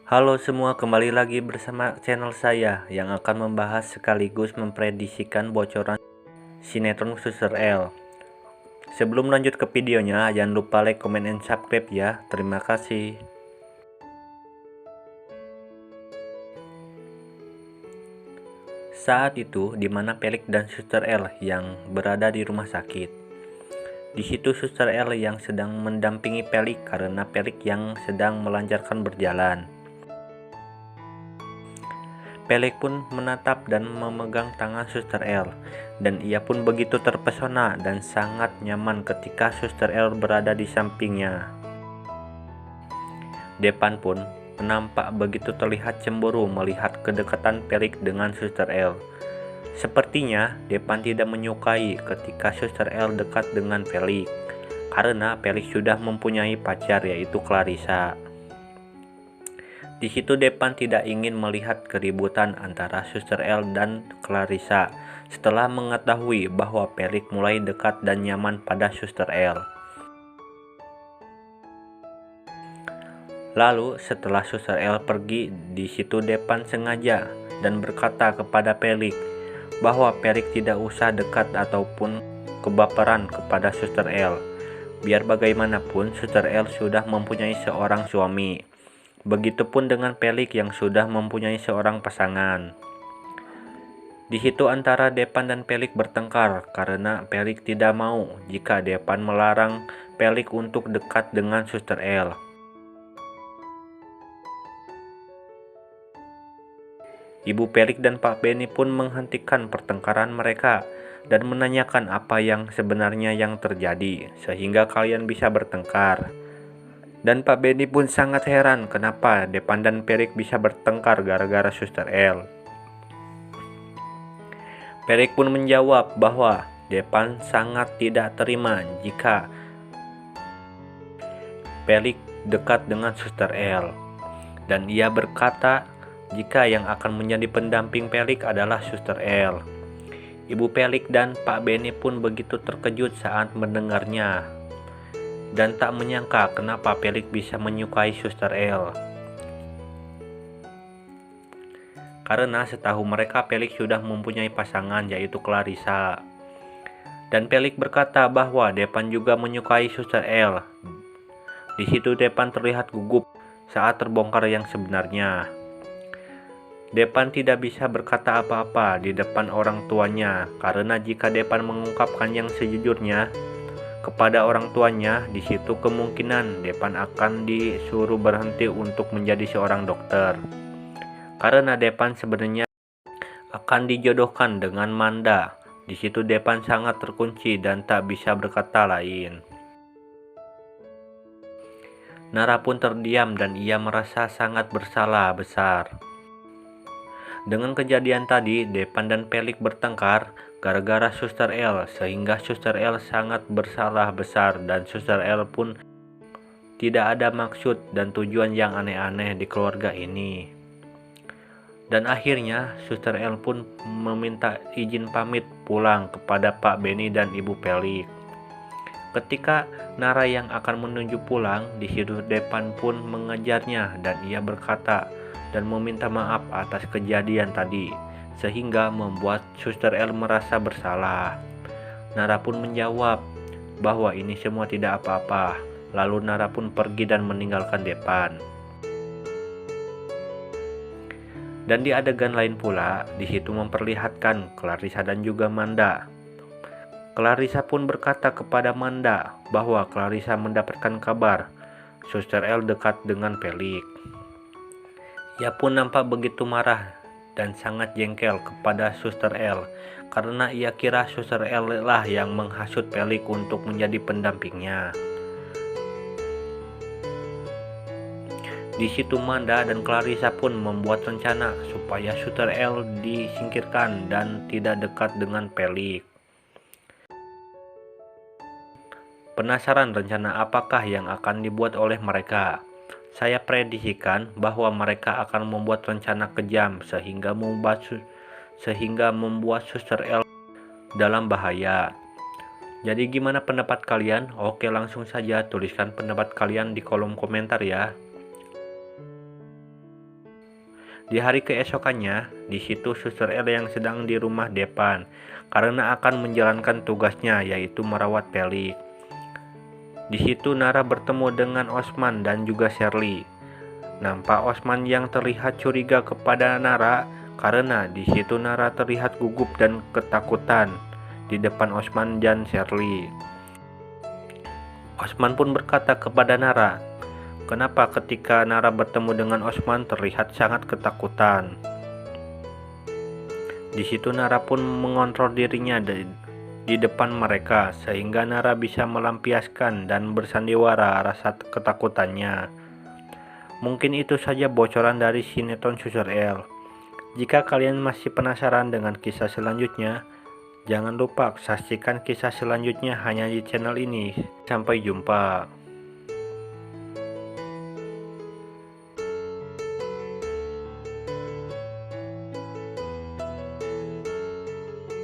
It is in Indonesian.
Halo semua, kembali lagi bersama channel saya yang akan membahas sekaligus memprediksikan bocoran sinetron Suster L. Sebelum lanjut ke videonya, jangan lupa like, comment, and subscribe ya. Terima kasih. Saat itu, di mana Pelik dan Suster L yang berada di rumah sakit. Di situ Suster L yang sedang mendampingi Pelik karena Pelik yang sedang melancarkan berjalan. Pelik pun menatap dan memegang tangan Suster L, dan ia pun begitu terpesona dan sangat nyaman ketika Suster L berada di sampingnya. Depan pun nampak begitu terlihat cemburu melihat kedekatan Pelik dengan Suster L. Sepertinya Depan tidak menyukai ketika Suster L dekat dengan Pelik, karena Pelik sudah mempunyai pacar, yaitu Clarissa. Di situ Depan tidak ingin melihat keributan antara Suster L dan Clarissa setelah mengetahui bahwa Pelik mulai dekat dan nyaman pada Suster L. Lalu setelah Suster L pergi, di situ Depan sengaja dan berkata kepada Pelik bahwa Pelik tidak usah dekat ataupun kebaperan kepada Suster L. Biar bagaimanapun Suster L sudah mempunyai seorang suami. Begitupun dengan Pelik yang sudah mempunyai seorang pasangan. Di situ antara Depan dan Pelik bertengkar karena Pelik tidak mau jika Depan melarang Pelik untuk dekat dengan Suster L. Ibu Pelik dan Pak Benny pun menghentikan pertengkaran mereka dan menanyakan apa yang sebenarnya yang terjadi sehingga kalian bisa bertengkar. Dan Pak Benny pun sangat heran kenapa Depan dan Pelik bisa bertengkar gara-gara Suster L. Pelik pun menjawab bahwa Depan sangat tidak terima jika Pelik dekat dengan Suster L. Dan ia berkata jika yang akan menjadi pendamping Pelik adalah Suster L. Ibu Pelik dan Pak Benny pun begitu terkejut saat mendengarnya, dan tak menyangka kenapa Pelik bisa menyukai Suster L. Karena setahu mereka Pelik sudah mempunyai pasangan, yaitu Clarissa. Dan Pelik berkata bahwa Depan juga menyukai Suster L. Di situ Depan terlihat gugup saat terbongkar yang sebenarnya. Depan tidak bisa berkata apa-apa di depan orang tuanya, karena jika Depan mengungkapkan yang sejujurnya kepada orang tuanya, di situ kemungkinan Depan akan disuruh berhenti untuk menjadi seorang dokter. Karena Depan sebenarnya akan dijodohkan dengan Manda. Di situ Depan sangat terkunci dan tak bisa berkata lain. Nara pun terdiam dan ia merasa sangat bersalah besar. Dengan kejadian tadi, Depan dan Pelik bertengkar gara-gara Suster L, sehingga Suster L sangat bersalah besar dan Suster L pun tidak ada maksud dan tujuan yang aneh-aneh di keluarga ini. Dan akhirnya Suster L pun meminta izin pamit pulang kepada Pak Benny dan Ibu Pelik. Ketika Nara yang akan menuju pulang, di situ Depan pun mengejarnya dan ia berkata dan meminta maaf atas kejadian tadi, sehingga membuat Suster L merasa bersalah. Nara pun menjawab bahwa ini semua tidak apa-apa. Lalu Nara pun pergi dan meninggalkan Depan. Dan di adegan lain pula, di situ memperlihatkan Clarissa dan juga Manda. Clarissa pun berkata kepada Manda bahwa Clarissa mendapatkan kabar Suster L dekat dengan Pelik. Ia pun nampak begitu marah dan sangat jengkel kepada Suster L karena ia kira Suster L lah yang menghasut Pelik untuk menjadi pendampingnya. Di situ Manda dan Clarissa pun membuat rencana supaya Suster L disingkirkan dan tidak dekat dengan Pelik. Penasaran rencana apakah yang akan dibuat oleh mereka? Saya prediksikan bahwa mereka akan membuat rencana kejam sehingga membuat Suster L dalam bahaya. Jadi gimana pendapat kalian? Oke, langsung saja tuliskan pendapat kalian di kolom komentar ya. Di hari keesokannya, di situ Suster L yang sedang di rumah Depan karena akan menjalankan tugasnya, yaitu merawat Pelik. Di situ Nara bertemu dengan Osman dan juga Shirley. Nampak Osman yang terlihat curiga kepada Nara karena di situ Nara terlihat gugup dan ketakutan di depan Osman dan Shirley. Osman pun berkata kepada Nara, kenapa ketika Nara bertemu dengan Osman terlihat sangat ketakutan. Di situ Nara pun mengontrol dirinya di depan mereka sehingga Nara bisa melampiaskan dan bersandiwara rasa ketakutannya. Mungkin itu saja bocoran dari sinetron Suster L. Jika kalian masih penasaran dengan kisah selanjutnya, jangan lupa saksikan kisah selanjutnya hanya di channel ini. Sampai jumpa.